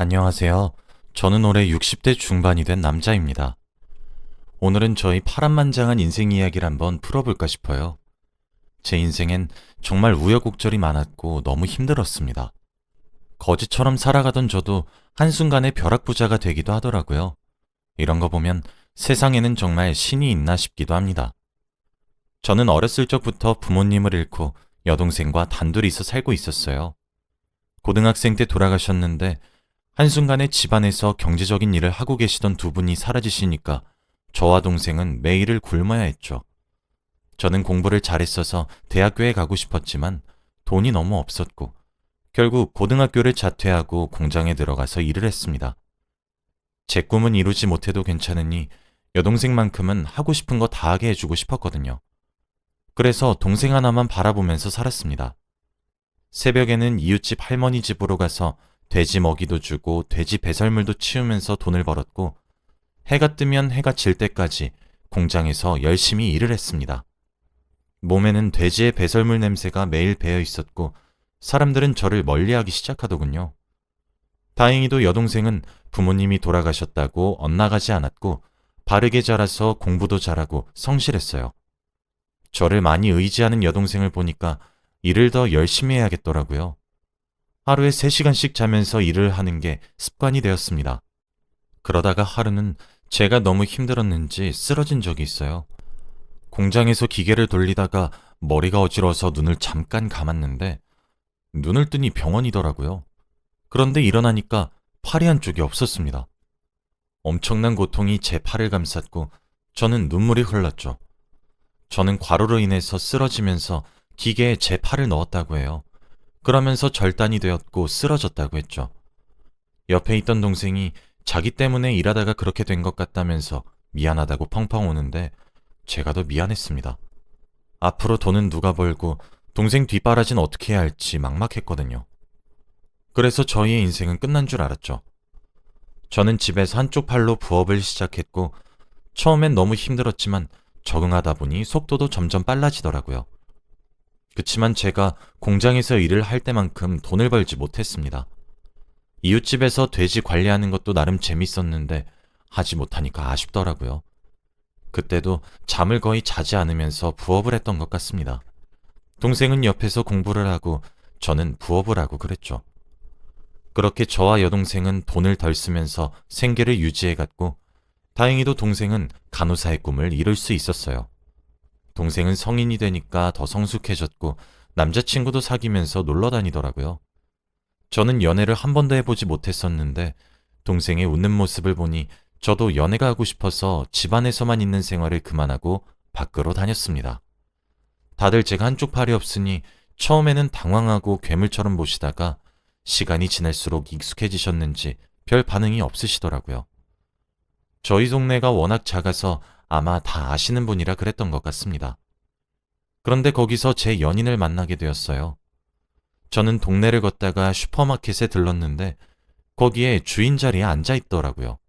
안녕하세요. 저는 올해 60대 중반이 된 남자입니다. 오늘은 저희 파란만장한 인생 이야기를 한번 풀어볼까 싶어요. 제 인생엔 정말 우여곡절이 많았고 너무 힘들었습니다. 거지처럼 살아가던 저도 한순간에 벼락부자가 되기도 하더라고요. 이런 거 보면 세상에는 정말 신이 있나 싶기도 합니다. 저는 어렸을 적부터 부모님을 잃고 여동생과 단둘이서 살고 있었어요. 고등학생 때 돌아가셨는데 한순간에 집안에서 경제적인 일을 하고 계시던 두 분이 사라지시니까 저와 동생은 매일을 굶어야 했죠. 저는 공부를 잘했어서 대학교에 가고 싶었지만 돈이 너무 없었고 결국 고등학교를 자퇴하고 공장에 들어가서 일을 했습니다. 제 꿈은 이루지 못해도 괜찮으니 여동생만큼은 하고 싶은 거 다 하게 해주고 싶었거든요. 그래서 동생 하나만 바라보면서 살았습니다. 새벽에는 이웃집 할머니 집으로 가서 돼지 먹이도 주고 돼지 배설물도 치우면서 돈을 벌었고 해가 뜨면 해가 질 때까지 공장에서 열심히 일을 했습니다. 몸에는 돼지의 배설물 냄새가 매일 배어 있었고 사람들은 저를 멀리하기 시작하더군요. 다행히도 여동생은 부모님이 돌아가셨다고 엇나가지 않았고 바르게 자라서 공부도 잘하고 성실했어요. 저를 많이 의지하는 여동생을 보니까 일을 더 열심히 해야겠더라고요. 하루에 3시간씩 자면서 일을 하는 게 습관이 되었습니다. 그러다가 하루는 제가 너무 힘들었는지 쓰러진 적이 있어요. 공장에서 기계를 돌리다가 머리가 어지러워서 눈을 잠깐 감았는데 눈을 뜨니 병원이더라고요. 그런데 일어나니까 팔이 한쪽이 없었습니다. 엄청난 고통이 제 팔을 감쌌고 저는 눈물이 흘렀죠. 저는 과로로 인해서 쓰러지면서 기계에 제 팔을 넣었다고 해요. 그러면서 절단이 되었고 쓰러졌다고 했죠. 옆에 있던 동생이 자기 때문에 일하다가 그렇게 된 것 같다면서 미안하다고 펑펑 우는데 제가 더 미안했습니다. 앞으로 돈은 누가 벌고 동생 뒷바라진 어떻게 해야 할지 막막했거든요. 그래서 저희의 인생은 끝난 줄 알았죠. 저는 집에서 한쪽 팔로 부업을 시작했고 처음엔 너무 힘들었지만 적응하다 보니 속도도 점점 빨라지더라고요. 그치만 제가 공장에서 일을 할 때만큼 돈을 벌지 못했습니다. 이웃집에서 돼지 관리하는 것도 나름 재밌었는데 하지 못하니까 아쉽더라고요. 그때도 잠을 거의 자지 않으면서 부업을 했던 것 같습니다. 동생은 옆에서 공부를 하고 저는 부업을 하고 그랬죠. 그렇게 저와 여동생은 돈을 덜 쓰면서 생계를 유지해갔고 다행히도 동생은 간호사의 꿈을 이룰 수 있었어요. 동생은 성인이 되니까 더 성숙해졌고 남자친구도 사귀면서 놀러 다니더라고요. 저는 연애를 한 번도 해보지 못했었는데 동생의 웃는 모습을 보니 저도 연애가 하고 싶어서 집안에서만 있는 생활을 그만하고 밖으로 다녔습니다. 다들 제가 한쪽 팔이 없으니 처음에는 당황하고 괴물처럼 보시다가 시간이 지날수록 익숙해지셨는지 별 반응이 없으시더라고요. 저희 동네가 워낙 작아서 아마 다 아시는 분이라 그랬던 것 같습니다. 그런데 거기서 제 연인을 만나게 되었어요. 저는 동네를 걷다가 슈퍼마켓에 들렀는데 거기에 주인 자리에 앉아 있더라고요.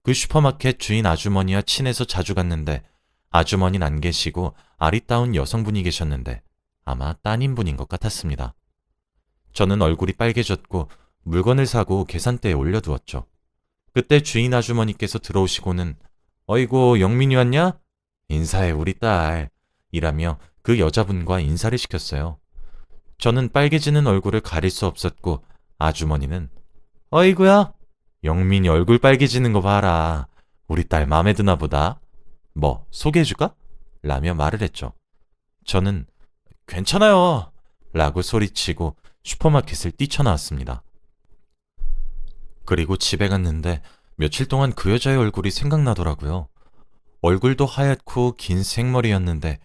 그 슈퍼마켓 주인 아주머니와 친해서 자주 갔는데 아주머니는 안 계시고 아리따운 여성분이 계셨는데 아마 따님분인 것 같았습니다. 저는 얼굴이 빨개졌고 물건을 사고 계산대에 올려두었죠. 그때 주인 아주머니께서 들어오시고는 어이구 영민이 왔냐? 인사해 우리 딸 이라며 그 여자분과 인사를 시켰어요. 저는 빨개지는 얼굴을 가릴 수 없었고 아주머니는 어이구야 영민이 얼굴 빨개지는 거 봐라. 우리 딸 마음에 드나 보다. 뭐 소개해줄까? 라며 말을 했죠. 저는 괜찮아요 라고 소리치고 슈퍼마켓을 뛰쳐나왔습니다. 그리고 집에 갔는데 며칠 동안 그 여자의 얼굴이 생각나더라고요. 얼굴도 하얗고 긴 생머리였는데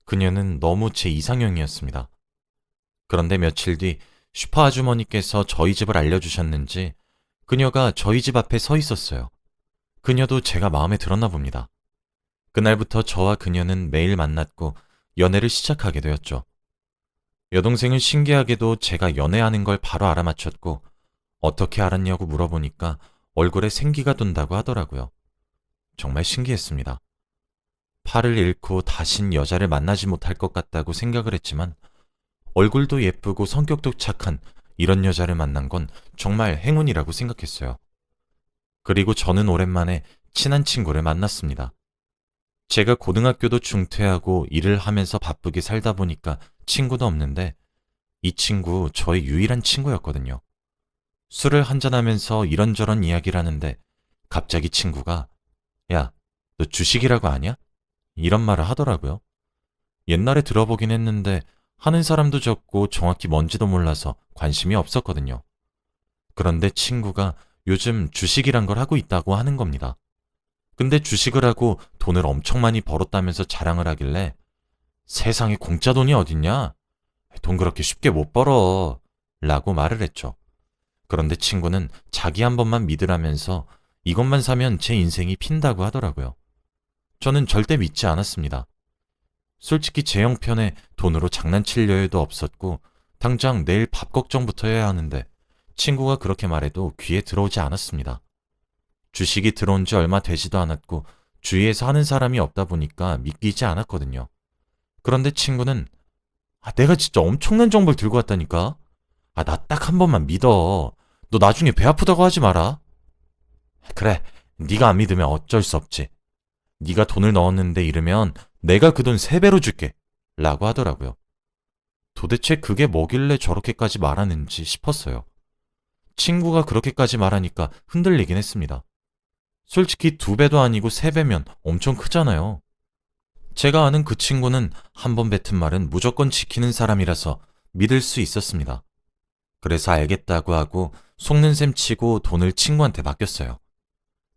그녀는 너무 제 이상형이었습니다. 그런데 며칠 뒤 슈퍼 아주머니께서 저희 집을 알려주셨는지 그녀가 저희 집 앞에 서 있었어요. 그녀도 제가 마음에 들었나 봅니다. 그날부터 저와 그녀는 매일 만났고 연애를 시작하게 되었죠. 여동생은 신기하게도 제가 연애하는 걸 바로 알아맞혔고 어떻게 알았냐고 물어보니까 얼굴에 생기가 돈다고 하더라고요. 정말 신기했습니다. 팔을 잃고 다신 여자를 만나지 못할 것 같다고 생각을 했지만 얼굴도 예쁘고 성격도 착한 이런 여자를 만난 건 정말 행운이라고 생각했어요. 그리고 저는 오랜만에 친한 친구를 만났습니다. 제가 고등학교도 중퇴하고 일을 하면서 바쁘게 살다 보니까 친구도 없는데 이 친구 저의 유일한 친구였거든요. 술을 한잔하면서 이런저런 이야기를 하는데 갑자기 친구가 야, 너 주식이라고 아냐? 이런 말을 하더라고요. 옛날에 들어보긴 했는데 하는 사람도 적고 정확히 뭔지도 몰라서 관심이 없었거든요. 그런데 친구가 요즘 주식이란 걸 하고 있다고 하는 겁니다. 근데 주식을 하고 돈을 엄청 많이 벌었다면서 자랑을 하길래 세상에 공짜 돈이 어딨냐? 돈 그렇게 쉽게 못 벌어. 라고 말을 했죠. 그런데 친구는 자기 한 번만 믿으라면서 이것만 사면 제 인생이 핀다고 하더라고요. 저는 절대 믿지 않았습니다. 솔직히 제 형편에 돈으로 장난칠 여유도 없었고 당장 내일 밥 걱정부터 해야 하는데 친구가 그렇게 말해도 귀에 들어오지 않았습니다. 주식이 들어온 지 얼마 되지도 않았고 주위에서 하는 사람이 없다 보니까 믿기지 않았거든요. 그런데 친구는 내가 진짜 엄청난 정보를 들고 왔다니까? 나 딱 한 번만 믿어. 너 나중에 배 아프다고 하지 마라. 그래, 네가 안 믿으면 어쩔 수 없지. 네가 돈을 넣었는데 잃으면 내가 그 돈 3배로 줄게. 라고 하더라고요. 도대체 그게 뭐길래 저렇게까지 말하는지 싶었어요. 친구가 그렇게까지 말하니까 흔들리긴 했습니다. 솔직히 2배도 아니고 3배면 엄청 크잖아요. 제가 아는 그 친구는 한 번 뱉은 말은 무조건 지키는 사람이라서 믿을 수 있었습니다. 그래서 알겠다고 하고 속는 셈 치고 돈을 친구한테 맡겼어요.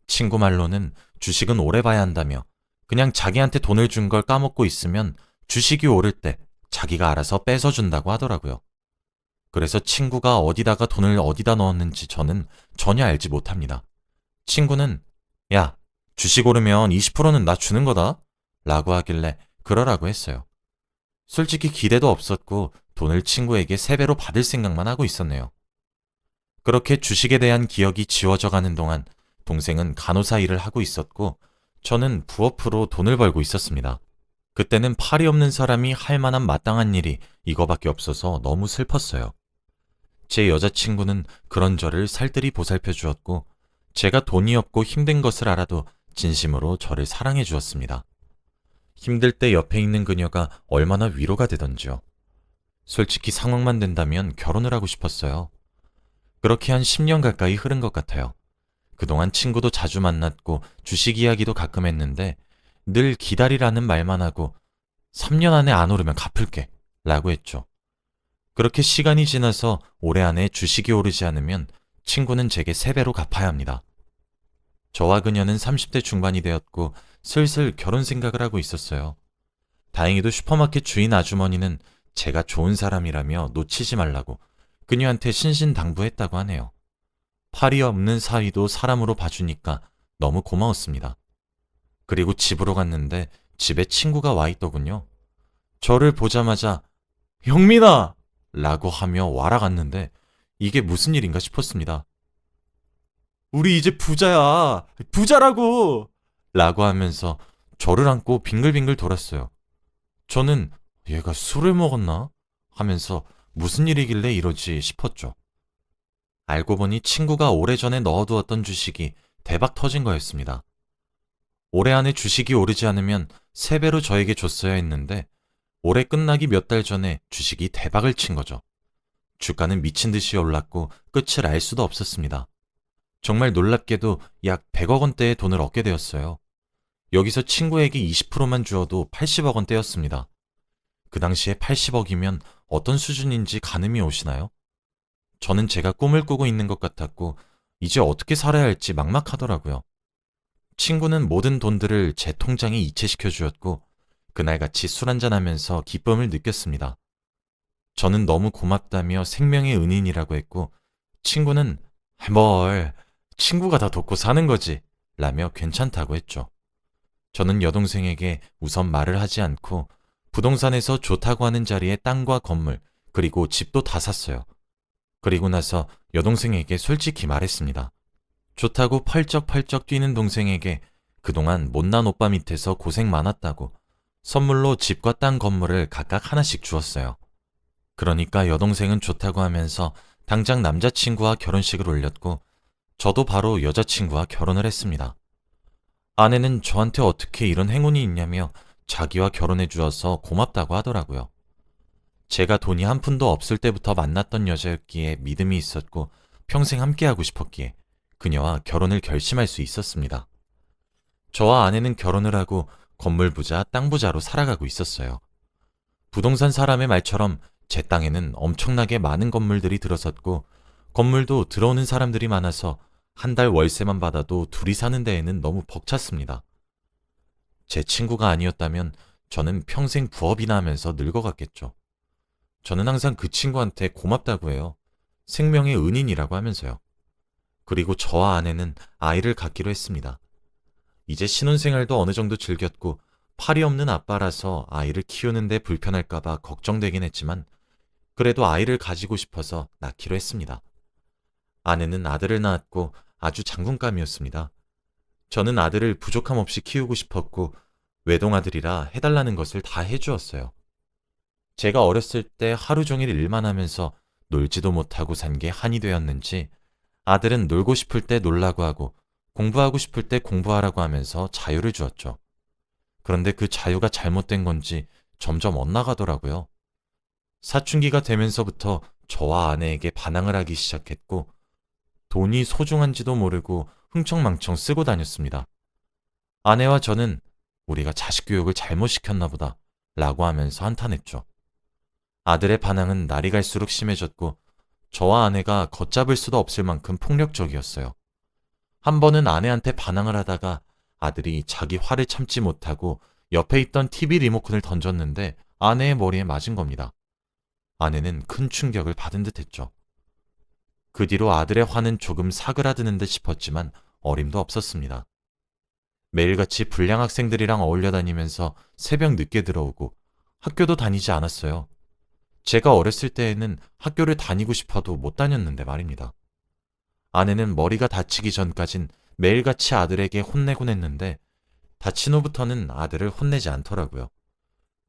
친구 말로는 주식은 오래 봐야 한다며 그냥 자기한테 돈을 준 걸 까먹고 있으면 주식이 오를 때 자기가 알아서 뺏어준다고 하더라고요. 그래서 친구가 어디다가 돈을 어디다 넣었는지 저는 전혀 알지 못합니다. 친구는 야, 주식 오르면 20%는 나 주는 거다 라고 하길래 그러라고 했어요. 솔직히 기대도 없었고 돈을 친구에게 3배로 받을 생각만 하고 있었네요. 그렇게 주식에 대한 기억이 지워져 가는 동안 동생은 간호사 일을 하고 있었고 저는 부업으로 돈을 벌고 있었습니다. 그때는 팔이 없는 사람이 할 만한 마땅한 일이 이거밖에 없어서 너무 슬펐어요. 제 여자친구는 그런 저를 살뜰히 보살펴 주었고 제가 돈이 없고 힘든 것을 알아도 진심으로 저를 사랑해 주었습니다. 힘들 때 옆에 있는 그녀가 얼마나 위로가 되던지요. 솔직히 상황만 된다면 결혼을 하고 싶었어요. 그렇게 한 10년 가까이 흐른 것 같아요. 그동안 친구도 자주 만났고 주식 이야기도 가끔 했는데 늘 기다리라는 말만 하고 3년 안에 안 오르면 갚을게 라고 했죠. 그렇게 시간이 지나서 올해 안에 주식이 오르지 않으면 친구는 제게 3배로 갚아야 합니다. 저와 그녀는 30대 중반이 되었고 슬슬 결혼 생각을 하고 있었어요. 다행히도 슈퍼마켓 주인 아주머니는 제가 좋은 사람이라며 놓치지 말라고 그녀한테 신신당부했다고 하네요. 팔이 없는 사위도 사람으로 봐주니까 너무 고마웠습니다. 그리고 집으로 갔는데 집에 친구가 와 있더군요. 저를 보자마자 영민아! 라고 하며 와라 갔는데 이게 무슨 일인가 싶었습니다. 우리 이제 부자야! 부자라고! 라고 하면서 저를 안고 빙글빙글 돌았어요. 저는 얘가 술을 먹었나? 하면서 무슨 일이길래 이러지 싶었죠. 알고 보니 친구가 오래전에 넣어두었던 주식이 대박 터진 거였습니다. 올해 안에 주식이 오르지 않으면 3배로 저에게 줬어야 했는데 올해 끝나기 몇 달 전에 주식이 대박을 친 거죠. 주가는 미친 듯이 올랐고 끝을 알 수도 없었습니다. 정말 놀랍게도 약 100억 원대의 돈을 얻게 되었어요. 여기서 친구에게 20%만 주어도 80억 원대였습니다. 그 당시에 80억이면 어떤 수준인지 가늠이 오시나요? 저는 제가 꿈을 꾸고 있는 것 같았고 이제 어떻게 살아야 할지 막막하더라고요. 친구는 모든 돈들을 제 통장에 이체시켜 주었고 그날같이 술 한잔하면서 기쁨을 느꼈습니다. 저는 너무 고맙다며 생명의 은인이라고 했고 친구는 뭘 친구가 다 돕고 사는 거지 라며 괜찮다고 했죠. 저는 여동생에게 우선 말을 하지 않고 부동산에서 좋다고 하는 자리에 땅과 건물 그리고 집도 다 샀어요. 그리고 나서 여동생에게 솔직히 말했습니다. 좋다고 펄쩍펄쩍 뛰는 동생에게 그동안 못난 오빠 밑에서 고생 많았다고 선물로 집과 땅 건물을 각각 하나씩 주었어요. 그러니까 여동생은 좋다고 하면서 당장 남자친구와 결혼식을 올렸고 저도 바로 여자친구와 결혼을 했습니다. 아내는 저한테 어떻게 이런 행운이 있냐며 자기와 결혼해 주어서 고맙다고 하더라고요. 제가 돈이 한 푼도 없을 때부터 만났던 여자였기에 믿음이 있었고 평생 함께하고 싶었기에 그녀와 결혼을 결심할 수 있었습니다. 저와 아내는 결혼을 하고 건물 부자, 땅 부자로 살아가고 있었어요. 부동산 사람의 말처럼 제 땅에는 엄청나게 많은 건물들이 들어섰고 건물도 들어오는 사람들이 많아서 한 달 월세만 받아도 둘이 사는 데에는 너무 벅찼습니다. 제 친구가 아니었다면 저는 평생 부업이나 하면서 늙어갔겠죠. 저는 항상 그 친구한테 고맙다고 해요. 생명의 은인이라고 하면서요. 그리고 저와 아내는 아이를 갖기로 했습니다. 이제 신혼생활도 어느 정도 즐겼고 팔이 없는 아빠라서 아이를 키우는데 불편할까봐 걱정되긴 했지만 그래도 아이를 가지고 싶어서 낳기로 했습니다. 아내는 아들을 낳았고 아주 장군감이었습니다. 저는 아들을 부족함 없이 키우고 싶었고 외동아들이라 해달라는 것을 다 해주었어요. 제가 어렸을 때 하루 종일 일만 하면서 놀지도 못하고 산 게 한이 되었는지 아들은 놀고 싶을 때 놀라고 하고 공부하고 싶을 때 공부하라고 하면서 자유를 주었죠. 그런데 그 자유가 잘못된 건지 점점 엇나가더라고요. 사춘기가 되면서부터 저와 아내에게 반항을 하기 시작했고 돈이 소중한지도 모르고 흥청망청 쓰고 다녔습니다. 아내와 저는 우리가 자식 교육을 잘못 시켰나 보다 라고 하면서 한탄했죠. 아들의 반항은 날이 갈수록 심해졌고 저와 아내가 걷잡을 수도 없을 만큼 폭력적이었어요. 한 번은 아내한테 반항을 하다가 아들이 자기 화를 참지 못하고 옆에 있던 TV 리모컨을 던졌는데 아내의 머리에 맞은 겁니다. 아내는 큰 충격을 받은 듯 했죠. 그 뒤로 아들의 화는 조금 사그라드는 듯 싶었지만 어림도 없었습니다. 매일같이 불량 학생들이랑 어울려 다니면서 새벽 늦게 들어오고 학교도 다니지 않았어요. 제가 어렸을 때에는 학교를 다니고 싶어도 못 다녔는데 말입니다. 아내는 머리가 다치기 전까진 매일같이 아들에게 혼내곤 했는데 다친 후부터는 아들을 혼내지 않더라고요.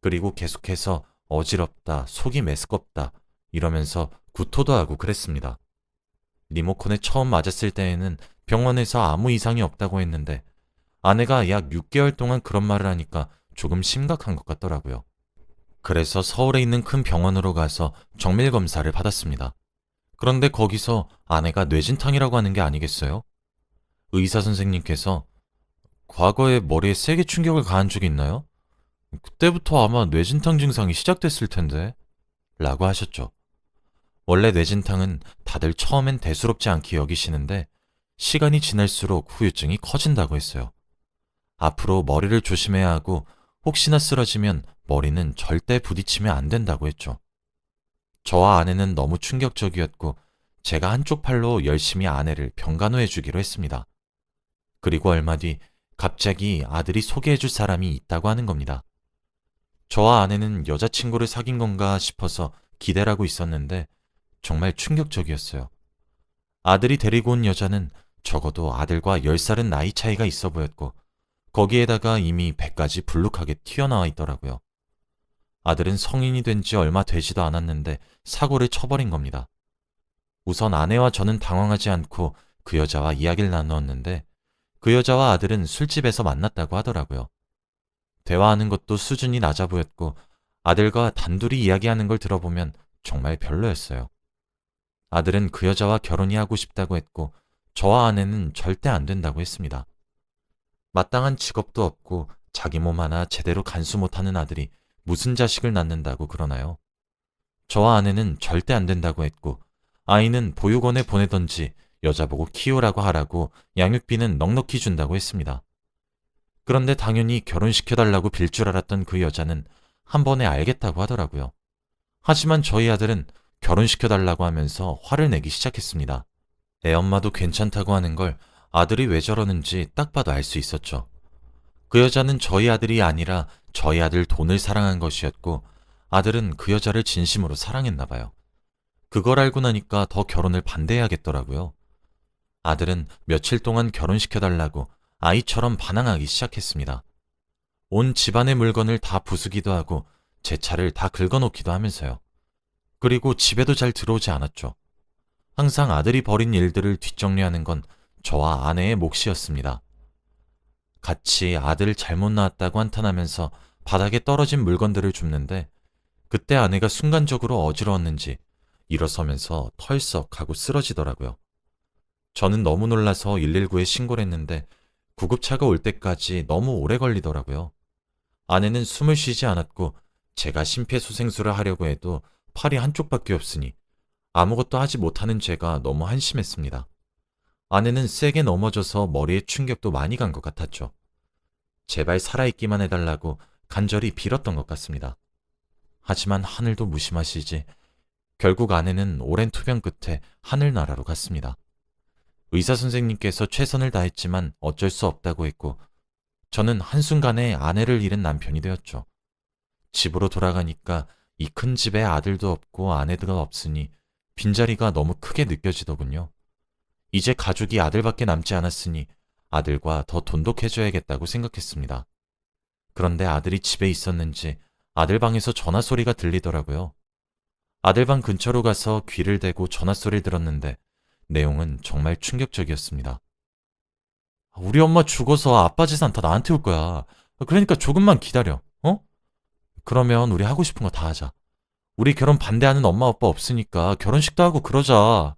그리고 계속해서 어지럽다, 속이 메스껍다 이러면서 구토도 하고 그랬습니다. 리모컨에 처음 맞았을 때에는 병원에서 아무 이상이 없다고 했는데 아내가 약 6개월 동안 그런 말을 하니까 조금 심각한 것 같더라고요. 그래서 서울에 있는 큰 병원으로 가서 정밀 검사를 받았습니다. 그런데 거기서 아내가 뇌진탕이라고 하는 게 아니겠어요? 의사 선생님께서 과거에 머리에 세게 충격을 가한 적이 있나요? 그때부터 아마 뇌진탕 증상이 시작됐을 텐데 라고 하셨죠. 원래 뇌진탕은 다들 처음엔 대수롭지 않게 여기시는데 시간이 지날수록 후유증이 커진다고 했어요. 앞으로 머리를 조심해야 하고 혹시나 쓰러지면 머리는 절대 부딪히면 안 된다고 했죠. 저와 아내는 너무 충격적이었고 제가 한쪽 팔로 열심히 아내를 병간호해 주기로 했습니다. 그리고 얼마 뒤 갑자기 아들이 소개해 줄 사람이 있다고 하는 겁니다. 저와 아내는 여자친구를 사귄 건가 싶어서 기대를 하고 있었는데 정말 충격적이었어요. 아들이 데리고 온 여자는 적어도 아들과 10살은 나이 차이가 있어 보였고 거기에다가 이미 배까지 불룩하게 튀어나와 있더라고요. 아들은 성인이 된 지 얼마 되지도 않았는데 사고를 쳐버린 겁니다. 우선 아내와 저는 당황하지 않고 그 여자와 이야기를 나누었는데 그 여자와 아들은 술집에서 만났다고 하더라고요. 대화하는 것도 수준이 낮아 보였고 아들과 단둘이 이야기하는 걸 들어보면 정말 별로였어요. 아들은 그 여자와 결혼이 하고 싶다고 했고 저와 아내는 절대 안 된다고 했습니다. 마땅한 직업도 없고 자기 몸 하나 제대로 간수 못하는 아들이 무슨 자식을 낳는다고 그러나요? 저와 아내는 절대 안 된다고 했고 아이는 보육원에 보내던지 여자 보고 키우라고 하라고 양육비는 넉넉히 준다고 했습니다. 그런데 당연히 결혼시켜달라고 빌 줄 알았던 그 여자는 한 번에 알겠다고 하더라고요. 하지만 저희 아들은 결혼시켜달라고 하면서 화를 내기 시작했습니다. 애 엄마도 괜찮다고 하는 걸 아들이 왜 저러는지 딱 봐도 알 수 있었죠. 그 여자는 저희 아들이 아니라 저희 아들 돈을 사랑한 것이었고 아들은 그 여자를 진심으로 사랑했나 봐요. 그걸 알고 나니까 더 결혼을 반대해야겠더라고요. 아들은 며칠 동안 결혼시켜달라고 아이처럼 반항하기 시작했습니다. 온 집안의 물건을 다 부수기도 하고 제 차를 다 긁어놓기도 하면서요. 그리고 집에도 잘 들어오지 않았죠. 항상 아들이 벌인 일들을 뒷정리하는 건 저와 아내의 몫이었습니다. 같이 아들 잘못 낳았다고 한탄하면서 바닥에 떨어진 물건들을 줍는데 그때 아내가 순간적으로 어지러웠는지 일어서면서 털썩 하고 쓰러지더라고요. 저는 너무 놀라서 119에 신고를 했는데 구급차가 올 때까지 너무 오래 걸리더라고요. 아내는 숨을 쉬지 않았고 제가 심폐소생술을 하려고 해도 팔이 한쪽밖에 없으니 아무것도 하지 못하는 제가 너무 한심했습니다. 아내는 세게 넘어져서 머리에 충격도 많이 간 것 같았죠. 제발 살아있기만 해달라고 간절히 빌었던 것 같습니다. 하지만 하늘도 무심하시지 결국 아내는 오랜 투병 끝에 하늘나라로 갔습니다. 의사 선생님께서 최선을 다했지만 어쩔 수 없다고 했고 저는 한순간에 아내를 잃은 남편이 되었죠. 집으로 돌아가니까 이 큰 집에 아들도 없고 아내도 없으니 빈자리가 너무 크게 느껴지더군요. 이제 가족이 아들밖에 남지 않았으니 아들과 더 돈독해져야겠다고 생각했습니다. 그런데 아들이 집에 있었는지 아들 방에서 전화 소리가 들리더라고요. 아들 방 근처로 가서 귀를 대고 전화 소리를 들었는데 내용은 정말 충격적이었습니다. 우리 엄마 죽어서 아빠 재산 다 나한테 올 거야. 그러니까 조금만 기다려. 어? 그러면 우리 하고 싶은 거 다 하자. 우리 결혼 반대하는 엄마 아빠 없으니까 결혼식도 하고 그러자.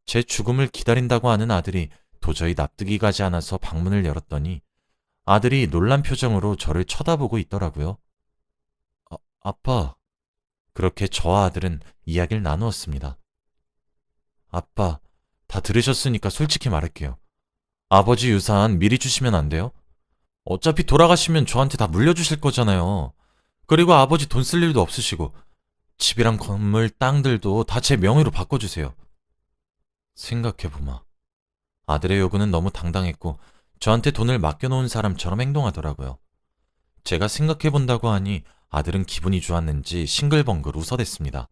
제 죽음을 기다린다고 하는 아들이 도저히 납득이 가지 않아서 방문을 열었더니 아들이 놀란 표정으로 저를 쳐다보고 있더라고요. 아빠. 그렇게 저와 아들은 이야기를 나누었습니다. 아빠, 다 들으셨으니까 솔직히 말할게요. 아버지 유산 미리 주시면 안 돼요? 어차피 돌아가시면 저한테 다 물려주실 거잖아요. 그리고 아버지 돈 쓸 일도 없으시고 집이랑 건물, 땅들도 다 제 명의로 바꿔주세요. 생각해보마. 아들의 요구는 너무 당당했고 저한테 돈을 맡겨놓은 사람처럼 행동하더라고요. 제가 생각해본다고 하니 아들은 기분이 좋았는지 싱글벙글 웃어댔습니다.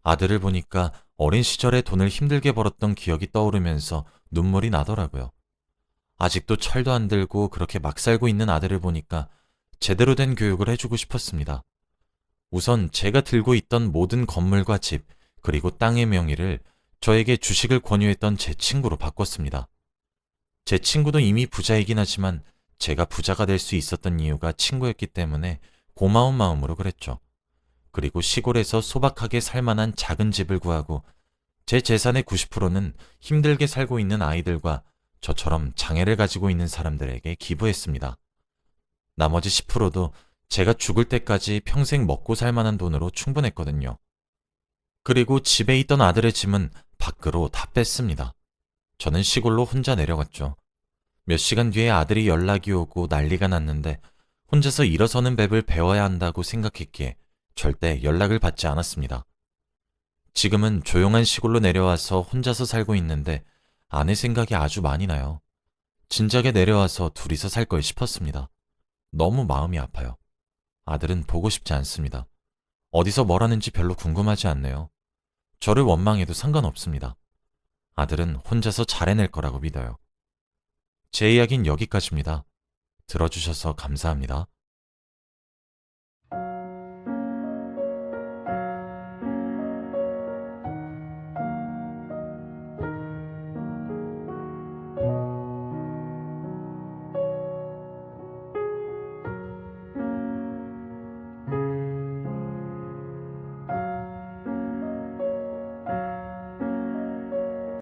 아들을 보니까 어린 시절에 돈을 힘들게 벌었던 기억이 떠오르면서 눈물이 나더라고요. 아직도 철도 안 들고 그렇게 막 살고 있는 아들을 보니까 제대로 된 교육을 해주고 싶었습니다. 우선 제가 들고 있던 모든 건물과 집, 그리고 땅의 명의를 저에게 주식을 권유했던 제 친구로 바꿨습니다. 제 친구도 이미 부자이긴 하지만 제가 부자가 될 수 있었던 이유가 친구였기 때문에 고마운 마음으로 그랬죠. 그리고 시골에서 소박하게 살만한 작은 집을 구하고 제 재산의 90%는 힘들게 살고 있는 아이들과 저처럼 장애를 가지고 있는 사람들에게 기부했습니다. 나머지 10%도 제가 죽을 때까지 평생 먹고 살 만한 돈으로 충분했거든요. 그리고 집에 있던 아들의 짐은 밖으로 다 뺐습니다. 저는 시골로 혼자 내려갔죠. 몇 시간 뒤에 아들이 연락이 오고 난리가 났는데 혼자서 일어서는 법을 배워야 한다고 생각했기에 절대 연락을 받지 않았습니다. 지금은 조용한 시골로 내려와서 혼자서 살고 있는데 아내 생각이 아주 많이 나요. 진작에 내려와서 둘이서 살 걸 싶었습니다. 너무 마음이 아파요. 아들은 보고 싶지 않습니다. 어디서 뭘 하는지 별로 궁금하지 않네요. 저를 원망해도 상관없습니다. 아들은 혼자서 잘 해낼 거라고 믿어요. 제 이야기는 여기까지입니다. 들어주셔서 감사합니다.